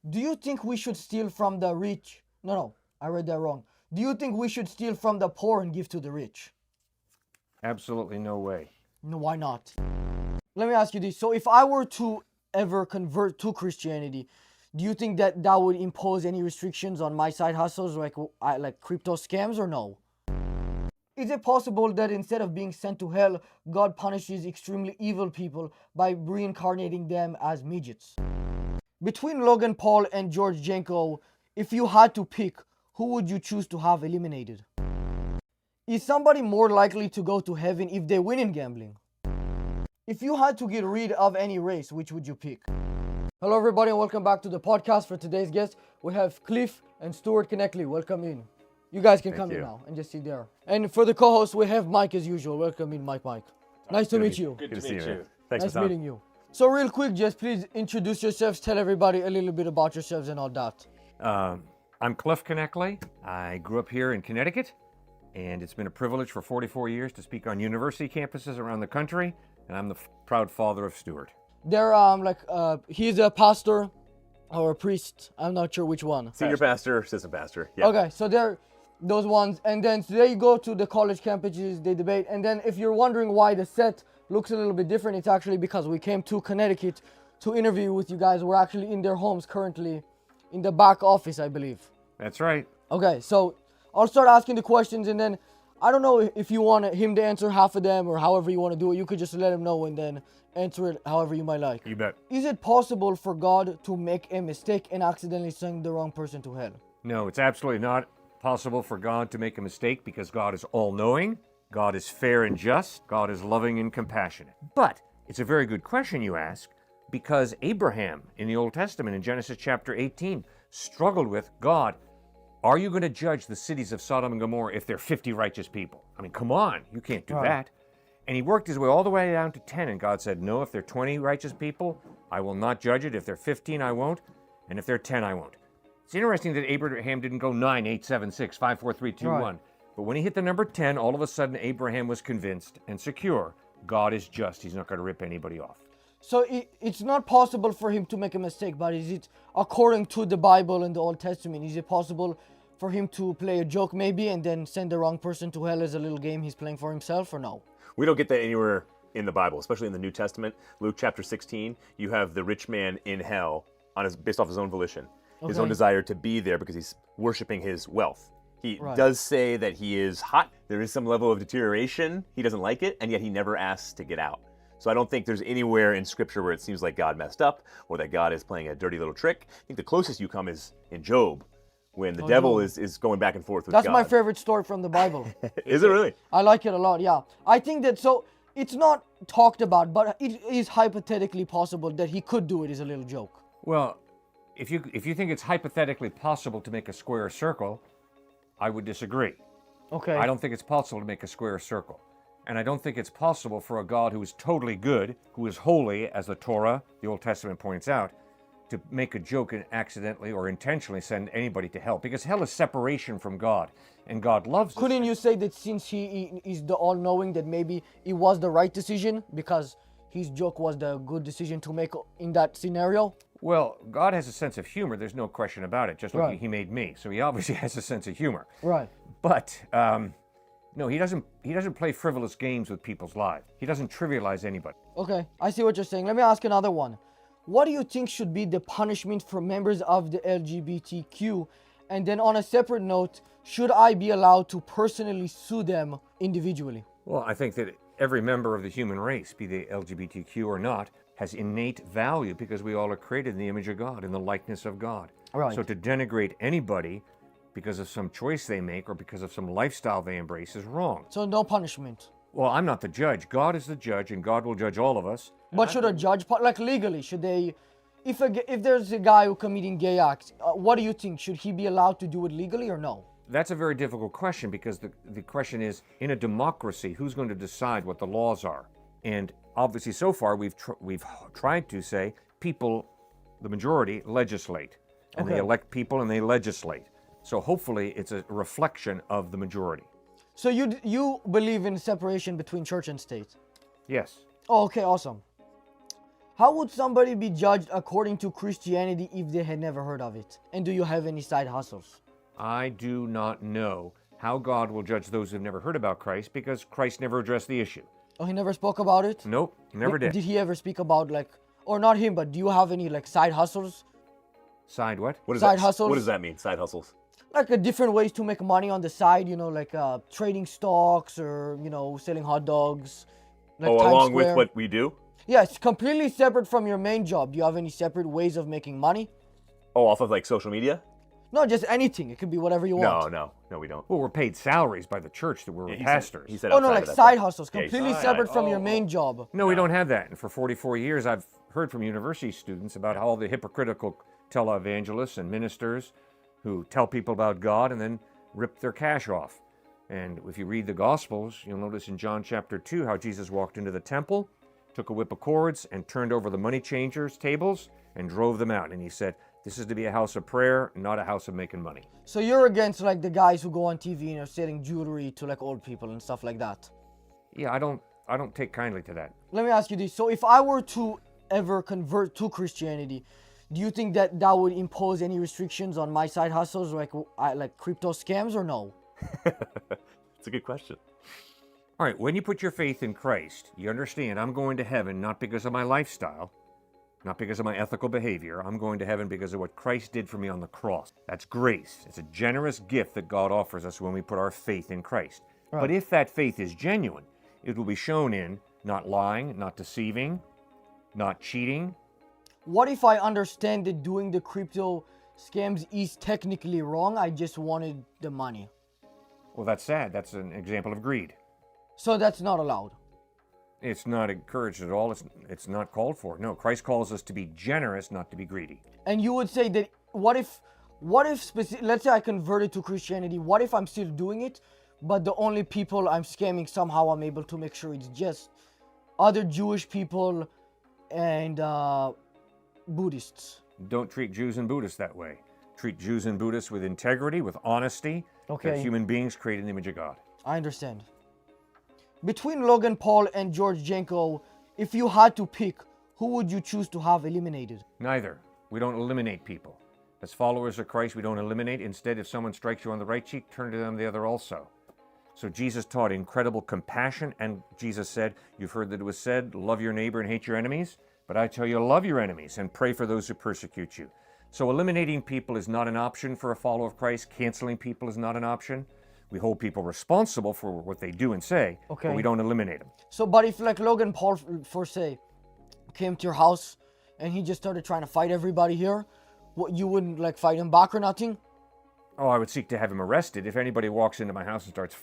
Do you think we should steal from the rich? No, I read that wrong. Do you think we should steal from the poor and give to the rich? Absolutely no way. No, why not? Let me ask you this. So if I were to ever convert to Christianity, do you think that would impose any restrictions on my side hustles like crypto scams or no? Is it possible that instead of being sent to hell, God punishes extremely evil people by reincarnating them as midgets? Between Logan Paul and George Janko, if you had to pick, who would you choose to have eliminated? Is somebody more likely to go to heaven if they win in gambling? If you had to get rid of any race, which would you pick? Hello everybody and welcome back to the podcast. For today's guest, we have Cliffe and Cliffe Knechtle. Welcome in. You guys can come in now and just sit there. And for the co-host, we have Mike as usual. Welcome in, Mike. Nice to meet you. Good to meet you. Thanks, Nice Matan. meeting you. So real quick, just please introduce yourselves, tell everybody a little bit about yourselves and all that. I'm Cliffe Knechtle. I grew up here in Connecticut, and it's been a privilege for 44 years to speak on university campuses around the country, and I'm the proud father of Stuart. They're he's a pastor or a priest. I'm not sure which one. Senior pastor, assistant pastor. Yeah. Okay, so they're those ones, and then today you go to the college campuses, they debate, and then if you're wondering why the set looks a little bit different, it's actually because we came to Connecticut to interview with you guys. We're actually in their homes currently, in the back office, I believe. That's right. Okay, so I'll start asking the questions, and then I don't know if you want him to answer half of them or however you want to do it. You could just let him know and then answer it however you might like. You bet. Is it possible for God to make a mistake and accidentally send the wrong person to hell? No, it's absolutely not possible for God to make a mistake because God is all-knowing, God is fair and just, God is loving and compassionate. But it's a very good question you ask, because Abraham in the Old Testament in Genesis chapter 18 struggled with, God, are you going to judge the cities of Sodom and Gomorrah if they're 50 righteous people? I mean, come on, you can't do that. And he worked his way all the way down to 10, and God said, no, if they're 20 righteous people, I will not judge it. If they're 15, I won't. And if they're 10, I won't. It's interesting that Abraham didn't go 9, 8, 7, 6, 5, 4, 3, 2, 1. But when he hit the number 10, all of a sudden Abraham was convinced and secure. God is just. He's not going to rip anybody off. So it's not possible for him to make a mistake, but is it, according to the Bible and the Old Testament, is it possible for him to play a joke maybe and then send the wrong person to hell as a little game he's playing for himself, or no? We don't get that anywhere in the Bible, especially in the New Testament. Luke chapter 16, you have the rich man in hell based off his own volition, his own desire to be there because he's worshiping his wealth. He does say that he is hot. There is some level of deterioration. He doesn't like it, and yet he never asks to get out. So I don't think there's anywhere in Scripture where it seems like God messed up or that God is playing a dirty little trick. I think the closest you come is in Job, when the devil is going back and forth with God. That's my favorite story from the Bible. Is it really? I like it a lot, yeah. I think that, so it's not talked about, but it is hypothetically possible that he could do it as a little joke. Well, if you think it's hypothetically possible to make a square a circle, I would disagree. Okay. I don't think it's possible to make a square a circle. And I don't think it's possible for a God who is totally good, who is holy, as the Torah, the Old Testament points out, to make a joke and accidentally or intentionally send anybody to hell. Because hell is separation from God, and God loves us. Couldn't you say that since he is the all-knowing, that maybe it was the right decision because his joke was the good decision to make in that scenario? Well, God has a sense of humor. There's no question about it. Just like he made me, so he obviously has a sense of humor. Right. But no, he doesn't play frivolous games with people's lives. He doesn't trivialize anybody. Okay, I see what you're saying. Let me ask another one. What do you think should be the punishment for members of the LGBTQ? And then on a separate note, should I be allowed to personally sue them individually? Well, I think that every member of the human race, be they LGBTQ or not, has innate value because we all are created in the image of God, in the likeness of God. Right. So to denigrate anybody because of some choice they make or because of some lifestyle they embrace is wrong. So no punishment. Well, I'm not the judge. God is the judge, and God will judge all of us. But should a judge, like legally, should they, if there's a guy who committing gay acts, what do you think? Should he be allowed to do it legally or no? That's a very difficult question because the question is, in a democracy, who's going to decide what the laws are? And obviously, so far, we've tried to say people, the majority, legislate. And they elect people and they legislate. So hopefully, it's a reflection of the majority. So you believe in separation between church and state? Yes. Oh, okay, awesome. How would somebody be judged according to Christianity if they had never heard of it? And do you have any side hustles? I do not know how God will judge those who've never heard about Christ because Christ never addressed the issue. Oh, he never spoke about it? Nope, never did. Did he ever speak about, like, or not him, but do you have any, like, side hustles? Side what? Side hustles? What does that mean, side hustles? Like, different ways to make money on the side, you know, like trading stocks or, you know, selling hot dogs. Like Times Along with Square. what we do? Yeah, it's completely separate from your main job. Do you have any separate ways of making money? Oh, off of like social media? No, just anything. It could be whatever you want. No, we don't. Well, we're paid salaries by the church that we're He pastors. said Oh, no, outside like of that, side though. hustles. Yeah, Completely side. separate from your main job. No, we don't have that. And for 44 years, I've heard from university students about how all the hypocritical televangelists and ministers who tell people about God and then rip their cash off. And if you read the Gospels, you'll notice in John chapter 2 how Jesus walked into the temple, took a whip of cords, and turned over the money changers' tables and drove them out. And he said, this is to be a house of prayer, not a house of making money. So you're against, like, the guys who go on TV and are selling jewelry to, like, old people and stuff like that. Yeah, I don't take kindly to that. Let me ask you this. So if I were to ever convert to Christianity, do you think that that would impose any restrictions on my side hustles, like crypto scams, or no? It's a good question. All right, when you put your faith in Christ, you understand I'm going to heaven not because of my lifestyle, not because of my ethical behavior. I'm going to heaven because of what Christ did for me on the cross. That's grace. It's a generous gift that God offers us when we put our faith in Christ. Right. But if that faith is genuine, it will be shown in not lying, not deceiving, not cheating. What if I understand that doing the crypto scams is technically wrong? I just wanted the money. Well, that's sad. That's an example of greed. So that's not allowed. It's not encouraged at all. It's not called for. No, Christ calls us to be generous, not to be greedy. And you would say that what if let's say I converted to Christianity, what if I'm still doing it, but the only people I'm scamming somehow I'm able to make sure it's just other Jewish people and Buddhists? Don't treat Jews and Buddhists that way. Treat Jews and Buddhists with integrity, with honesty. Okay. They're human beings created in the image of God. I understand. Between Logan Paul and George Janko, if you had to pick, who would you choose to have eliminated? Neither. We don't eliminate people. As followers of Christ, we don't eliminate. Instead, if someone strikes you on the right cheek, turn to them the other also. So Jesus taught incredible compassion, and Jesus said, you've heard that it was said, love your neighbor and hate your enemies, but I tell you, love your enemies and pray for those who persecute you. So eliminating people is not an option for a follower of Christ. Canceling people is not an option. We hold people responsible for what they do and say, but we don't eliminate them. So, but if like Logan Paul, for say, came to your house and he just started trying to fight everybody here, what, you wouldn't like fight him back or nothing? Oh, I would seek to have him arrested. If anybody walks into my house and starts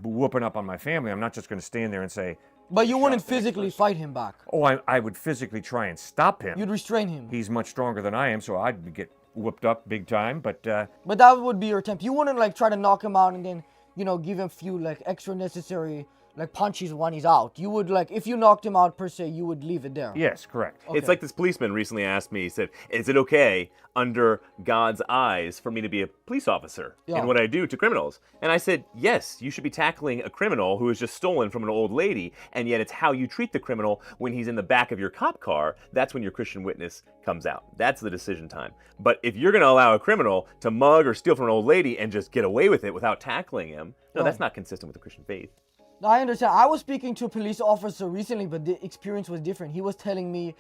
whooping up on my family, I'm not just going to stand there and say... But you wouldn't physically fight him back. Oh, I would physically try and stop him. You'd restrain him. He's much stronger than I am, so I'd get whooped up big time, but... But that would be your attempt. You wouldn't like try to knock him out and then, you know, give him a few like extra necessary like punches when he's out. You would like, if you knocked him out per se, you would leave it there. Yes, correct. Okay. It's like this policeman recently asked me, he said, is it okay under God's eyes for me to be a police officer Yeah. in what I do to criminals? And I said, yes, you should be tackling a criminal who has just stolen from an old lady, and yet it's how you treat the criminal when he's in the back of your cop car. That's when your Christian witness comes out. That's the decision time. But if you're going to allow a criminal to mug or steal from an old lady and just get away with it without tackling him, no, that's not consistent with the Christian faith. I understand. I was speaking to a police officer recently, but the experience was different. He was telling me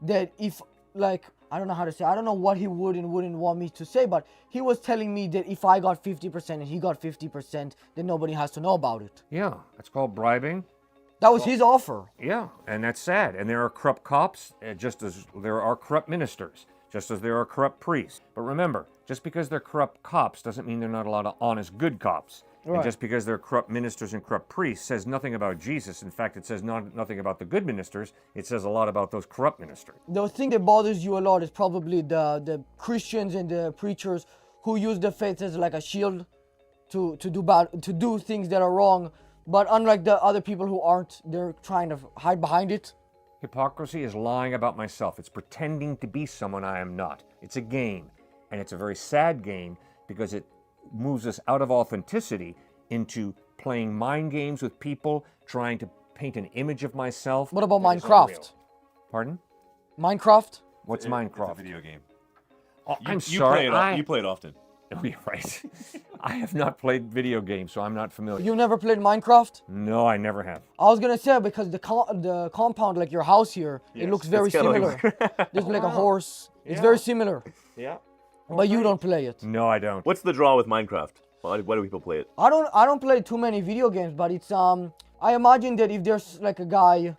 that if, like, I don't know how to say, I don't know what he would and wouldn't want me to say, but he was telling me that if I got 50% and he got 50%, then nobody has to know about it. Yeah, that's called bribing. That was his offer. Yeah, and that's sad. And there are corrupt cops, just as there are corrupt ministers, just as there are corrupt priests. But remember, just because they're corrupt cops doesn't mean they're not a lot of honest, good cops. Right. And just because they're corrupt ministers and corrupt priests says nothing about Jesus. In fact, it says nothing about the good ministers. It says a lot about those corrupt ministers. The thing that bothers you a lot is probably the Christians and the preachers who use the faith as like a shield to do things that are wrong. But unlike the other people who aren't, they're trying to hide behind it. Hypocrisy is lying about myself. It's pretending to be someone I am not. It's a game, and it's a very sad game because it moves us out of authenticity into playing mind games with people, trying to paint an image of myself. What about that is Minecraft? unreal. Pardon? Minecraft? What's It's Minecraft? a video game. Oh, I'm You sorry. you play it often. Oh, you're right. I have not played video games, so I'm not familiar. You've never played Minecraft? No, I never have. I was gonna say because the compound, like your house here, it looks very it's kinda similar. like- There's like a horse. It's Yeah. very similar, Yeah. but you don't play it. No, I don't. What's the draw with Minecraft? Why do people play it? I don't play too many video games, but it's I imagine that if there's like a guy,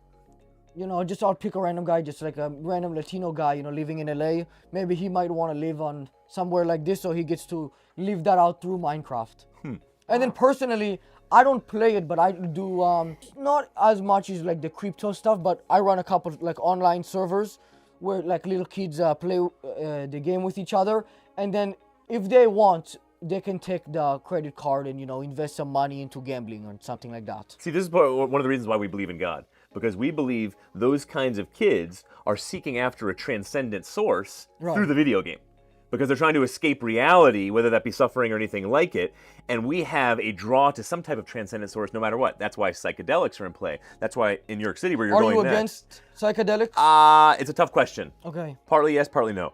you know, just I'll pick a random guy, just like a random Latino guy, you know, living in LA, maybe he might want to live on somewhere like this, so he gets to live that out through Minecraft. And then personally, I don't play it, but I do not as much as like the crypto stuff, but I run a couple like online servers where like little kids play the game with each other, and then if they want, they can take the credit card and, you know, invest some money into gambling or something like that. See, this is one of the reasons why we believe in God, because we believe those kinds of kids are seeking after a transcendent source through the video game. Because they're trying to escape reality, whether that be suffering or anything like it, and we have a draw to some type of transcendent source no matter what. That's why psychedelics are in play. That's why in New York City, where you're going Are you next. against psychedelics? It's a tough question. Okay. Partly yes, partly no.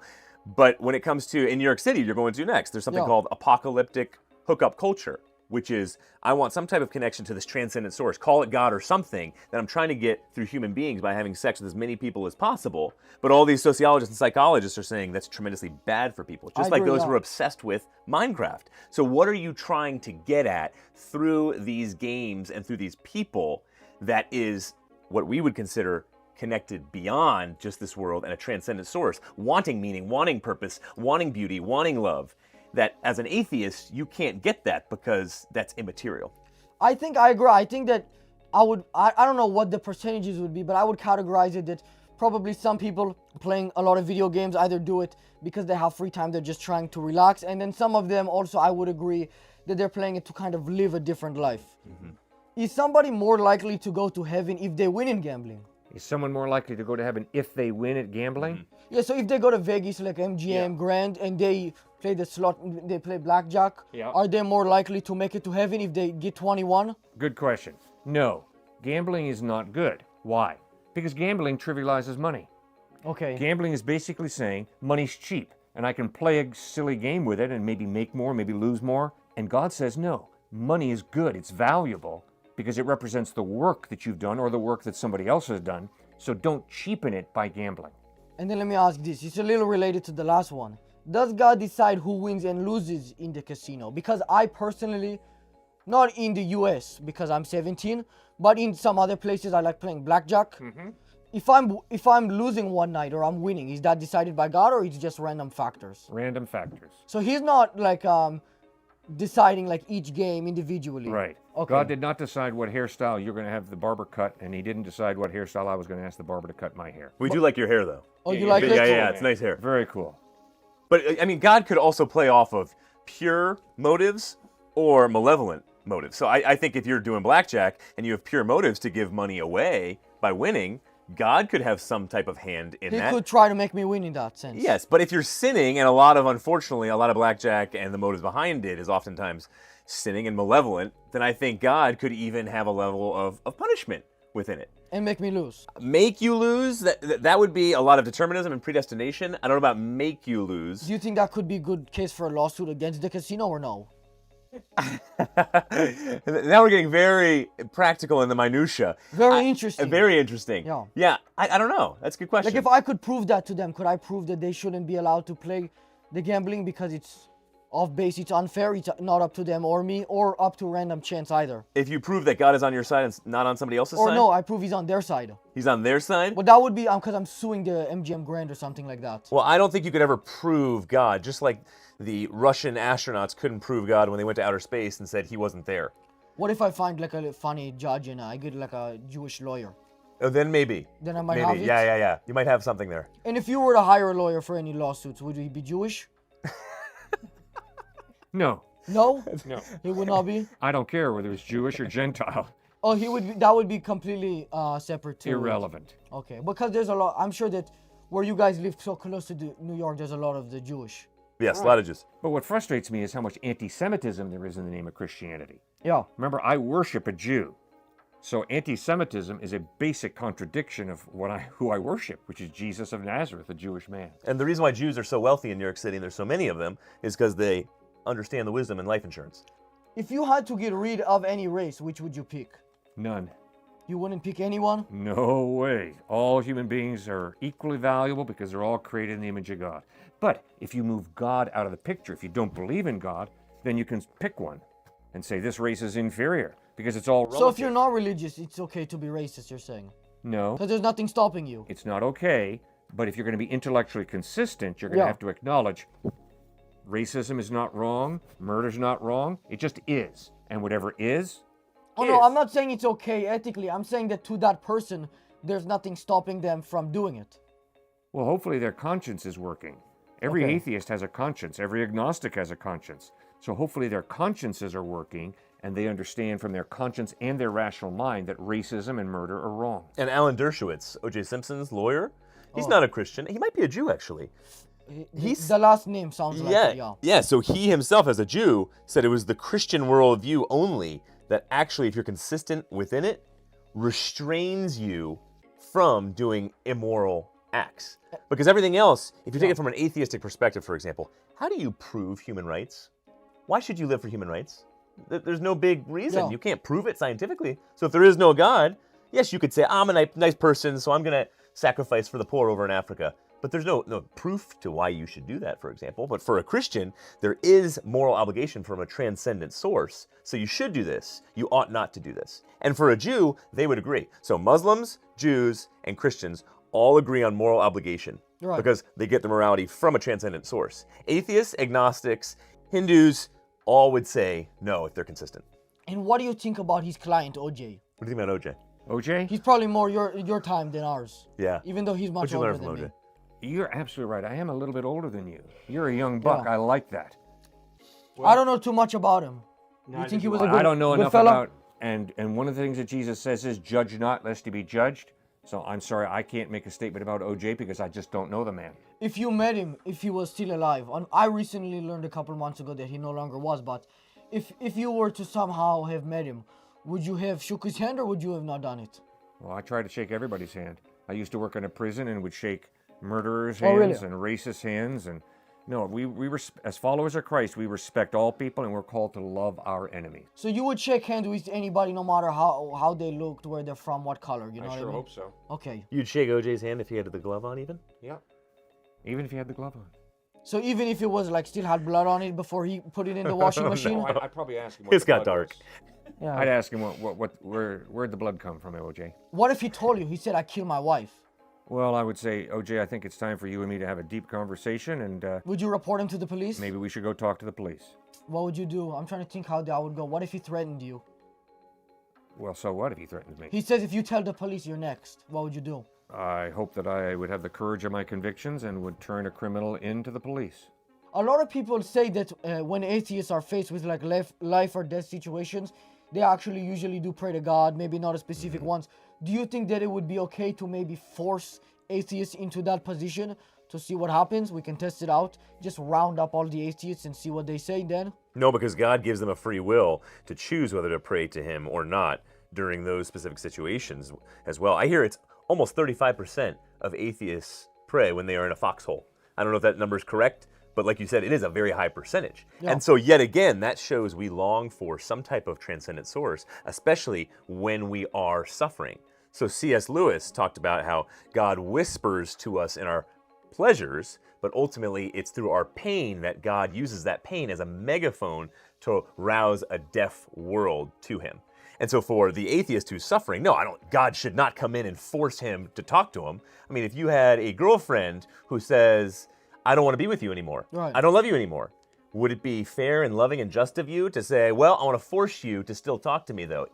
But when it comes to in New York City, you're going to next. There's something Yeah. called apocalyptic hookup culture, which is I want some type of connection to this transcendent source. Call it God or something that I'm trying to get through human beings by having sex with as many people as possible. But all these sociologists and psychologists are saying that's tremendously bad for people, just like agree, those yeah. who are obsessed with Minecraft. So what are you trying to get at through these games and through these people that is what we would consider connected beyond just this world and a transcendent source, wanting meaning, wanting purpose, wanting beauty, wanting love, that as an atheist, you can't get that because that's immaterial. I think I agree. I think that I don't know what the percentages would be, but I would categorize it that probably some people playing a lot of video games either do it because they have free time, they're just trying to relax, and then some of them also, I would agree that they're playing it to kind of live a different life. Is somebody more likely to go to heaven if they win in gambling? Is someone more likely to go to heaven if they win at gambling? Yeah, so if they go to Vegas, like MGM Grand, and they play the slot, they play blackjack, Yeah. are they more likely to make it to heaven if they get 21? Good question. No, gambling is not good. Why? Because gambling trivializes money. Okay. Gambling is basically saying money's cheap, and I can play a silly game with it and maybe make more, maybe lose more. And God says, no, money is good, it's valuable, because it represents the work that you've done or the work that somebody else has done. So don't cheapen it by gambling. And then let me ask this. It's a little related to the last one. Does God decide who wins and loses in the casino? Because I personally, not in the US because I'm 17, but in some other places I like playing blackjack. If I'm losing one night or I'm winning, is that decided by God or it's just random factors? Random factors. So he's not like deciding like each game individually. Right. Okay. God did not decide what hairstyle you're going to have the barber cut, and he didn't decide what hairstyle I was going to ask the barber to cut my hair. We do like your hair, though. Oh, you like it? Yeah, it's nice hair. Very cool. But, I mean, God could also play off of pure motives or malevolent motives. So I think if you're doing blackjack and you have pure motives to give money away by winning, God could have some type of hand in He that. could try to make me win in that sense. Yes, but if you're sinning, and unfortunately, a lot of blackjack and the motives behind it is oftentimes sinning and malevolent, then I think God could even have a level of punishment within it. And make me lose. Make you lose, that would be a lot of determinism and predestination. I don't know about make you lose. Do you think that could be a good case for a lawsuit against the casino or no? Now we're getting very practical in the minutia. Very interesting. Very interesting. Yeah. Yeah, I don't know. That's a good question. Like if I could prove that to them, could I prove that they shouldn't be allowed to play the gambling because it's off base, it's unfair, it's not up to them or me, or up to random chance either? If you prove that God is on your side and not on somebody else's Or side? no, I prove he's on their side. He's on their side? But that would be because I'm suing the MGM Grand or something like that. Well, I don't think you could ever prove God, just like the Russian astronauts couldn't prove God when they went to outer space and said he wasn't there. What if I find like a funny judge and I get like a Jewish lawyer? Oh, then maybe. Then I might Maybe. have it. Yeah. You might have something there. And if you were to hire a lawyer for any lawsuits, would he be Jewish? No, No? no. He would not be? I don't care whether it's Jewish or Gentile. Oh, he would be, that would be completely separate too. Irrelevant. Okay, because there's a lot, I'm sure that where you guys live so close to New York, there's a lot of the Jewish. Yes, a lot of Jews. But what frustrates me is how much anti-Semitism there is in the name of Christianity. Yeah. Remember, I worship a Jew. So anti-Semitism is a basic contradiction of who I worship, which is Jesus of Nazareth, a Jewish man. And the reason why Jews are so wealthy in New York City, and there's so many of them, is because they understand the wisdom in life insurance. If you had to get rid of any race, which would you pick? None. You wouldn't pick anyone? No way. All human beings are equally valuable because they're all created in the image of God. But if you move God out of the picture, if you don't believe in God, then you can pick one and say this race is inferior because it's all relative. So if you're not religious, it's okay to be racist, you're saying? No. Because there's nothing stopping you. It's not okay, but if you're going to be intellectually consistent, you're going to have to acknowledge racism is not wrong, murder's not wrong, it just is. And whatever is, Oh no, I'm not saying it's okay ethically. I'm saying that to that person, there's nothing stopping them from doing it. Well, hopefully their conscience is working. Every Okay. atheist has a conscience. Every agnostic has a conscience. So hopefully their consciences are working and they understand from their conscience and their rational mind that racism and murder are wrong. And Alan Dershowitz, O.J. Simpson's lawyer, he's not a Christian. He might be a Jew, actually. The last name sounds like it, yeah. Yeah, so he himself as a Jew said it was the Christian worldview only that actually, if you're consistent within it, restrains you from doing immoral acts. Because everything else, if you take it from an atheistic perspective, for example, how do you prove human rights? Why should you live for human rights? There's no big reason. Yeah. You can't prove it scientifically. So if there is no God, yes, you could say, I'm a nice person, so I'm going to sacrifice for the poor over in Africa. But there's no proof to why you should do that, for example. But for a Christian, there is moral obligation from a transcendent source. So you should do this. You ought not to do this. And for a Jew, they would agree. So Muslims, Jews, and Christians all agree on moral obligation because they get their morality from a transcendent source. Atheists, agnostics, Hindus all would say no if they're consistent. And what do you think about his client, OJ? What do you think about OJ? OJ? He's probably more your time than ours. Yeah. Even though he's much What'd you older learn from than me. OJ? You're absolutely right. I am a little bit older than you. You're a young buck. Yeah. I like that. I don't know too much about him. You think he was a good I don't know good enough fella? about, and one of the things that Jesus says is, judge not lest you be judged. So I'm sorry, I can't make a statement about OJ because I just don't know the man. If you met him, if he was still alive, and I recently learned a couple months ago that he no longer was, but if you were to somehow have met him, would you have shook his hand or would you have not done it? Well, I try to shake everybody's hand. I used to work in a prison and would shake murderers' Oh, hands really? and racist hands. And no, we as followers of Christ, we respect all people and we're called to love our enemies. So you would shake hands with anybody no matter how they looked, where they're from, what color, you know what I mean? so. Okay. You'd shake OJ's hand if he had the glove on even? Yeah. Even if you had the glove on. So even if it was like still had blood on it before he put it in the washing machine? I'd probably ask him It's got dark. Yeah. I'd ask him where'd the blood come from, OJ? What if he told you, he said, I killed my wife? Well, I would say, OJ, I think it's time for you and me to have a deep conversation, and Would you report him to the police? maybe we should go talk to the police. What would you do? I'm trying to think how that would go. What if he threatened you? Well, so what if he threatens me? He says if you tell the police, you're next. What would you do? I hope that I would have the courage of my convictions and would turn a criminal into the police. A lot of people say that when atheists are faced with like life or death situations, they actually usually do pray to God, maybe not a specific ones. Do you think that it would be okay to maybe force atheists into that position to see what happens? We can test it out. Just round up all the atheists and see what they say then. No, because God gives them a free will to choose whether to pray to him or not during those specific situations as well. I hear it's almost 35% of atheists pray when they are in a foxhole. I don't know if that number is correct, but like you said, it is a very high percentage. Yeah. And so yet again, that shows we long for some type of transcendent source, especially when we are suffering. So C.S. Lewis talked about how God whispers to us in our pleasures, but ultimately it's through our pain that God uses that pain as a megaphone to rouse a deaf world to him. And so for the atheist who's suffering, God should not come in and force him to talk to him. I mean, if you had a girlfriend who says, I don't want to be with you anymore. Right. I don't love you anymore. Would it be fair and loving and just of you to say, well, I want to force you to still talk to me though,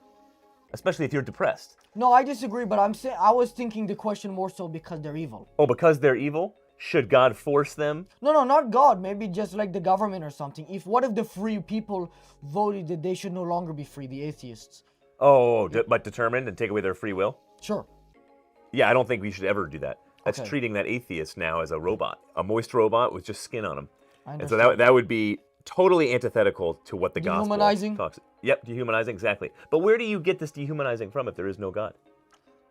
especially if you're depressed? No, I disagree, but I was thinking the question more so because they're evil. Oh, because they're evil? Should God force them? No, not God. Maybe just like the government or something. What if the free people voted that they should no longer be free, the atheists? But determined and take away their free will? Sure. Yeah, I don't think we should ever do that. That's Okay. treating that atheist now as a robot, a moist robot with just skin on him. I And so understand. that would be totally antithetical to what the gospel Dehumanizing? talks. Yep, dehumanizing, exactly. But where do you get this dehumanizing from if there is no God?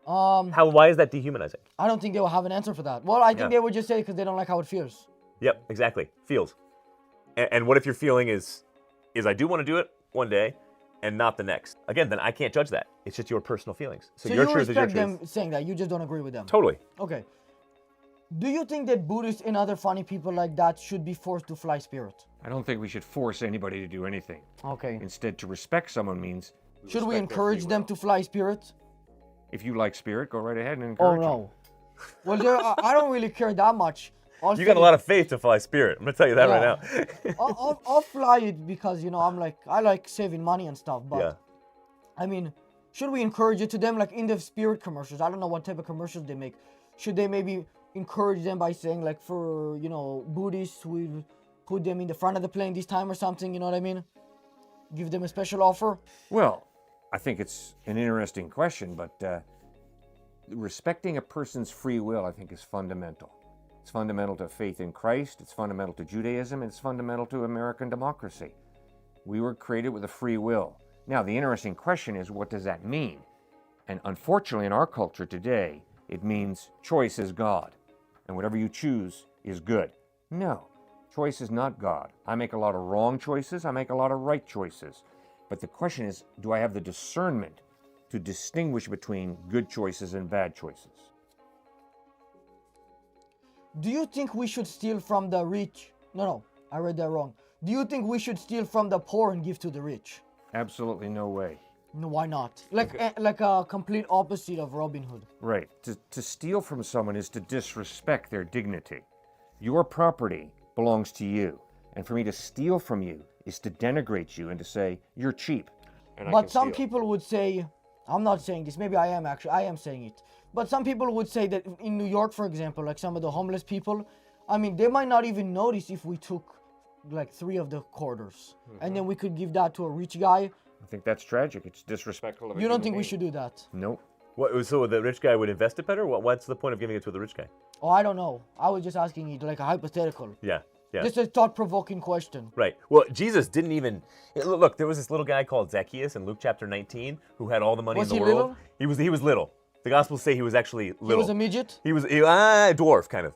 Um, Why is that dehumanizing? I don't think they will have an answer for that. Well, I think Yeah. they would just say because they don't like how it feels. Yep, exactly. Feels. And what if your feeling is I do want to do it one day and not the next? Again, then I can't judge that. It's just your personal feelings. So your you truth is your respect truth. them saying that, you just don't agree with them. Totally. Okay. Do you think that Buddhists and other funny people like that should be forced to fly spirit? I don't think we should force anybody to do anything. Okay. Instead, to respect someone means Should we respect their encourage free them will. to fly spirit? If you like spirit, go right ahead and Oh encourage them. no. Well, I don't really care that much. You got a lot of faith to fly spirit. I'm going to tell you that right now. I'll fly it because, I like saving money and stuff. But, Yeah. I mean, should we encourage it to them? Like in the spirit commercials, I don't know what type of commercials they make. Should they maybe encourage them by saying, like, for, Buddhists, we'll put them in the front of the plane this time or something, you know what I mean? Give them a special offer? Well, I think it's an interesting question, but respecting a person's free will, I think, is fundamental. It's fundamental to faith in Christ, it's fundamental to Judaism, and it's fundamental to American democracy. We were created with a free will. Now, the interesting question is, what does that mean? And unfortunately, in our culture today, it means choice is God, and whatever you choose is good. No, choice is not God. I make a lot of wrong choices, I make a lot of right choices. But the question is, do I have the discernment to distinguish between good choices and bad choices? Do you think we should steal from the rich? No, I read that wrong. Do you think we should steal from the poor and give to the rich? Absolutely no way. No, why not? Like a complete opposite of Robin Hood. Right. To steal from someone is to disrespect their dignity. Your property belongs to you. And for me to steal from you is to denigrate you and to say, you're cheap. And But some people would say, I'm not saying this, maybe I am saying it. But some people would say that in New York, for example, like some of the homeless people, I mean, they might not even notice if we took like 3 of the quarters. And then we could give that to a rich guy. I think that's tragic. It's disrespectful of a You don't human think we being. should do that? Nope. So the rich guy would invest it better? What's the point of giving it to the rich guy? Oh, I don't know. I was just asking it like a hypothetical. Yeah. Just a thought-provoking question. Right. Well, Jesus didn't even look. There was this little guy called Zacchaeus in Luke chapter 19 who had all the money Was in the he world. little? He was little. The Gospels say he was actually little. He was a midget? He was a dwarf, kind of.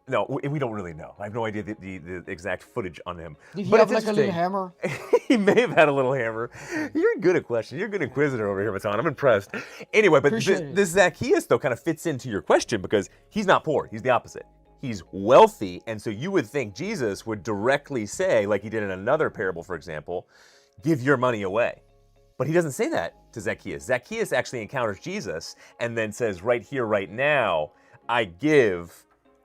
No, we don't really know. I have no idea the exact footage on him. Did he But have it's like a little interesting. hammer? He may have had a little hammer. You're good at questions. You're a good inquisitor over here, Matan. I'm impressed. Anyway, but Appreciate it. this Zacchaeus, though, kind of fits into your question because he's not poor. He's the opposite. He's wealthy, and so you would think Jesus would directly say, like he did in another parable, for example, give your money away. But he doesn't say that to Zacchaeus. Zacchaeus actually encounters Jesus and then says, right here, right now, I give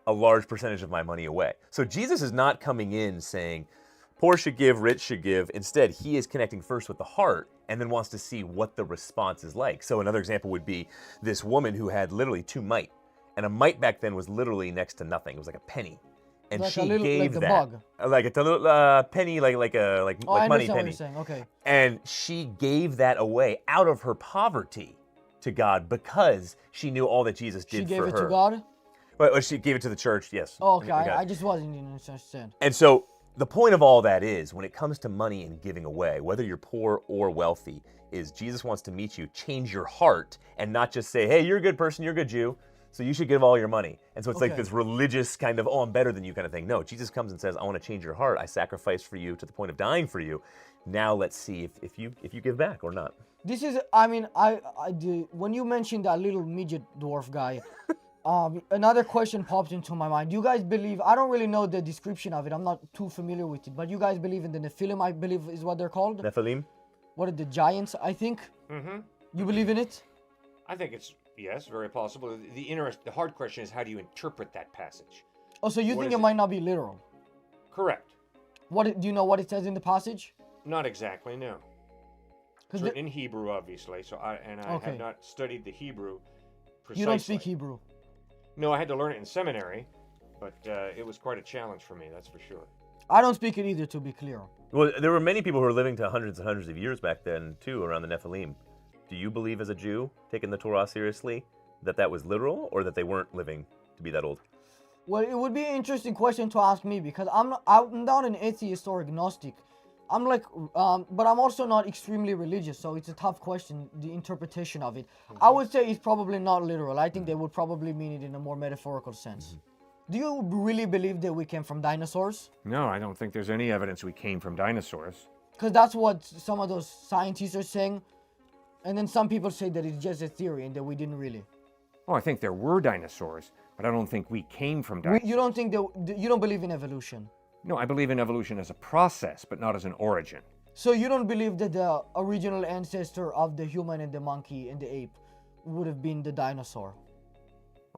a large percentage of my money away. So Jesus is not coming in saying, poor should give, rich should give. Instead, he is connecting first with the heart and then wants to see what the response is like. So another example would be this woman who had literally 2 mite. And a mite back then was literally next to nothing. It was like a penny. And Like she a little, gave like the that. bug. Like a little penny, like Oh, I money understand what penny. you're saying. Okay. And she gave that away out of her poverty to God because she knew all that Jesus did She gave for it her. to God? Well, she gave it to the church, yes. Oh, okay. God. I just wasn't understand. And so the point of all that is, when it comes to money and giving away, whether you're poor or wealthy, is Jesus wants to meet you, change your heart, and not just say, hey, you're a good person, you're a good Jew, so you should give all your money. And so it's like Okay. this religious kind of, oh, I'm better than you kind of thing. No, Jesus comes and says, I want to change your heart. I sacrificed for you to the point of dying for you. Now let's see if you give back or not. This is, I mean, I do, when you mentioned that little midget dwarf guy, another question popped into my mind. Do you guys believe, I don't really know the description of it, I'm not too familiar with it, but you guys believe in the Nephilim, I believe is what they're called? Nephilim? What are the giants, I think? Mm-hmm. You believe in it? I think it's, yes, very possible. The hard question is, how do you interpret that passage? Oh, so you What think is it might not be literal? Correct. Do you know what it says in the passage? Not exactly, no. 'Cause It's written in Hebrew, obviously, so I Okay. have not studied the Hebrew precisely. You don't speak Hebrew. No, I had to learn it in seminary, but it was quite a challenge for me, that's for sure. I don't speak it either, to be clear. Well, there were many people who were living to hundreds and hundreds of years back then, too, around the Nephilim. Do you believe as a Jew, taking the Torah seriously, that was literal, or that they weren't living to be that old? Well, it would be an interesting question to ask me, because I'm not an atheist or agnostic. I'm like, but I'm also not extremely religious, so it's a tough question, the interpretation of it. I would say it's probably not literal. I think they would probably mean it in a more metaphorical sense. Do you really believe that we came from dinosaurs? No, I don't think there's any evidence we came from dinosaurs. Because that's what some of those scientists are saying. And then some people say that it's just a theory and that we didn't really. Oh, I think there were dinosaurs, but I don't think we came from dinosaurs. You don't think that, you don't believe in evolution? No, I believe in evolution as a process, but not as an origin. So you don't believe that the original ancestor of the human and the monkey and the ape would have been the dinosaur?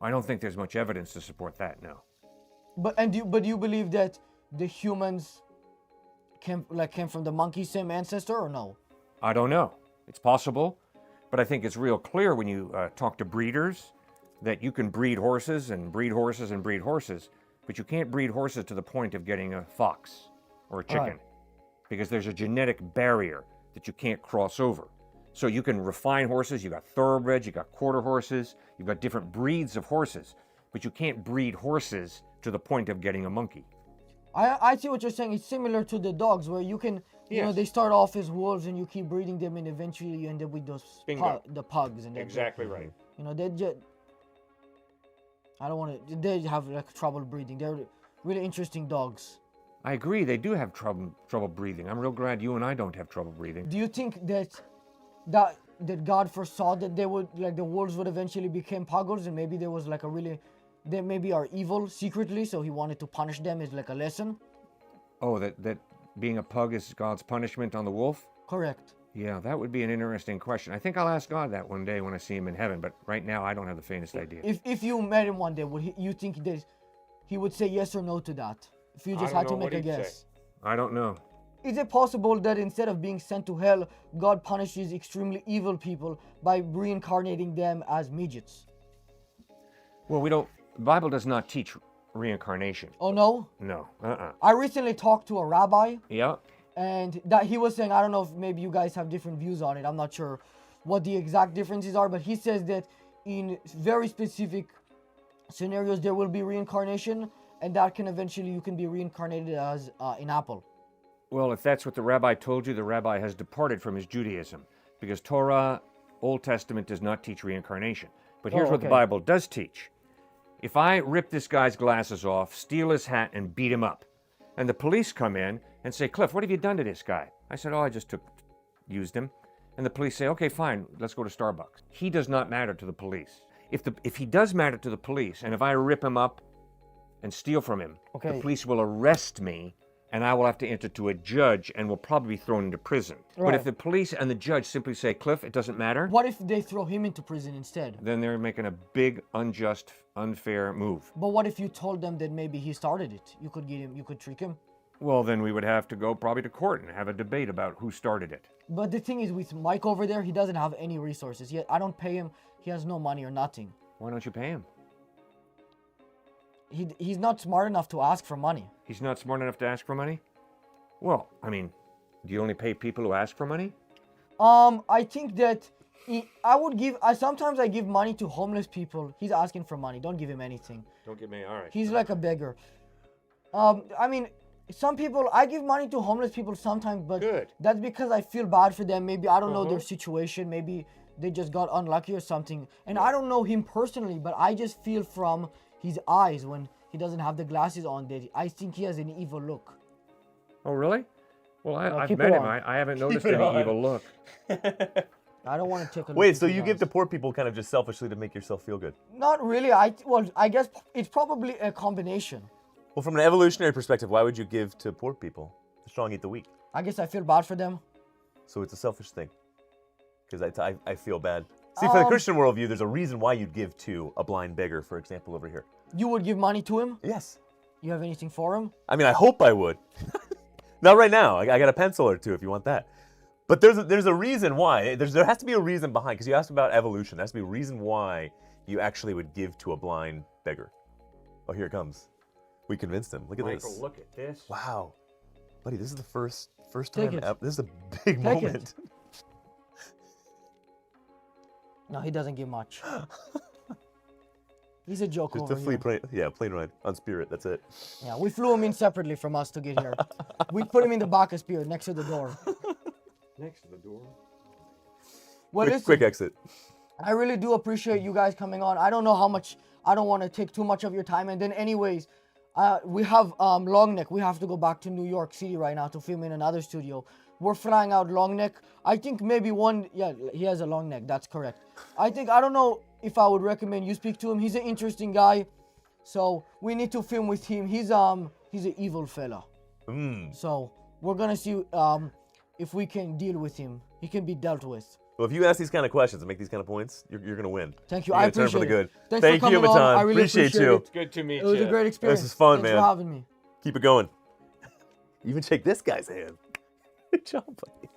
I don't think there's much evidence to support that, no. But you believe that the humans came from the monkey, same ancestor, or no? I don't know. It's possible, but I think it's real clear when you talk to breeders that you can breed horses and breed horses and breed horses, but you can't breed horses to the point of getting a fox or a chicken, because there's a genetic barrier that you can't cross over. So you can refine horses, you got thoroughbreds, you got quarter horses, you've got different breeds of horses, but you can't breed horses to the point of getting a monkey. I see what you're saying. It's similar to the dogs, where you can, you know, they start off as wolves and you keep breeding them, and eventually you end up with those the pugs. And Exactly right. You know, they just, I don't want to, they have like trouble breathing. They're really interesting dogs. I agree, they do have trouble breathing. I'm real glad you and I don't have trouble breathing. Do you think that God foresaw that they would, like, the wolves would eventually become puggles, and maybe there was like a really, they maybe are evil secretly, so he wanted to punish them as like a lesson? Oh, that being a pug is God's punishment on the wolf? Correct. Yeah, that would be an interesting question. I think I'll ask God that one day when I see him in heaven, but right now I don't have the faintest idea. If you met him one day, would you think that he would say yes or no to that? If you just had to make a guess. I don't know. Is it possible that instead of being sent to hell, God punishes extremely evil people by reincarnating them as midgets? Well, the Bible does not teach reincarnation. Oh no? No. I recently talked to a rabbi, Yeah. and that he was saying, I don't know if maybe you guys have different views on it. I'm not sure what the exact differences are, but he says that in very specific scenarios there will be reincarnation, and that can eventually, you can be reincarnated as an apple. Well, if that's what the rabbi told you, the rabbi has departed from his Judaism, because Torah, Old Testament, does not teach reincarnation. But here's what the Bible does teach. If I rip this guy's glasses off, steal his hat, and beat him up, and the police come in and say, Cliff, what have you done to this guy? I said, I just used him. And the police say, okay, fine, let's go to Starbucks. He does not matter to the police. If he does matter to the police, and if I rip him up and steal from him, the police will arrest me, and I will have to answer to a judge and will probably be thrown into prison. Right. But if the police and the judge simply say, Cliff, it doesn't matter, What if they throw him into prison instead? then they're making a big, unjust, unfair move. But what if you told them that maybe he started it? You could get him, you could trick him. Well, then we would have to go probably to court and have a debate about who started it. But the thing is, with Mike over there, he doesn't have any resources. Yet I don't pay him. He has no money or nothing. Why don't you pay him? He's not smart enough to ask for money. He's not smart enough to ask for money? Well, I mean, do you only pay people who ask for money? I think that sometimes I give money to homeless people. He's asking for money. Don't give him anything. Don't give me, all right. He's like a beggar. I mean, some people, I give money to homeless people sometimes, but Good. that's because I feel bad for them. Maybe I don't know their situation. Maybe they just got unlucky or something. And I don't know him personally, but I just feel from his eyes when he doesn't have the glasses on that I think he has an evil look. Oh, really? Well, I've keep met it him. on. I haven't noticed any evil look. I don't want to take a look. Wait, so into you his give to eyes. poor people kind of just selfishly to make yourself feel good? Not really. I guess it's probably a combination. Well, from an evolutionary perspective, why would you give to poor people? The strong eat the weak. I guess I feel bad for them. So it's a selfish thing. Because I feel bad. See, for the Christian worldview, there's a reason why you'd give to a blind beggar, for example, over here. You would give money to him? Yes. You have anything for him? I mean, I hope I would. Not right now. I got a pencil or two if you want that. But there's a reason why. There has to be a reason behind, because you asked about evolution. There has to be a reason why you actually would give to a blind beggar. Oh, here it comes. We convinced him. Look at this. Michael, look at this. Wow. Buddy, this is the first Take time. it. This is a big Take moment. No, he doesn't give much. He's a joke Just over a free here. plane ride on Spirit. That's it. Yeah, we flew him in separately from us to get here. We put him in the back of Spirit next to the door. Next to the door. Well, listen, Quick exit. I really do appreciate you guys coming on. I don't know how much, I don't want to take too much of your time. And then anyways, we have Long Neck. We have to go back to New York City right now to film in another studio. We're flying out Long Neck. I think maybe he has a long neck. That's correct. I don't know if I would recommend you speak to him. He's an interesting guy. So we need to film with him. He's an evil fella. So we're going to see if we can deal with him. He can be dealt with. Well, if you ask these kind of questions and make these kind of points, you're going to win. Thank you. You're I gonna turn appreciate for the good. it. Thanks Thank for you, coming on. Matan. I really appreciate you. it. Good to meet It was a great experience. This is fun, Thanks man. for having me. Keep it going. Even shake this guy's hand. Good job, buddy.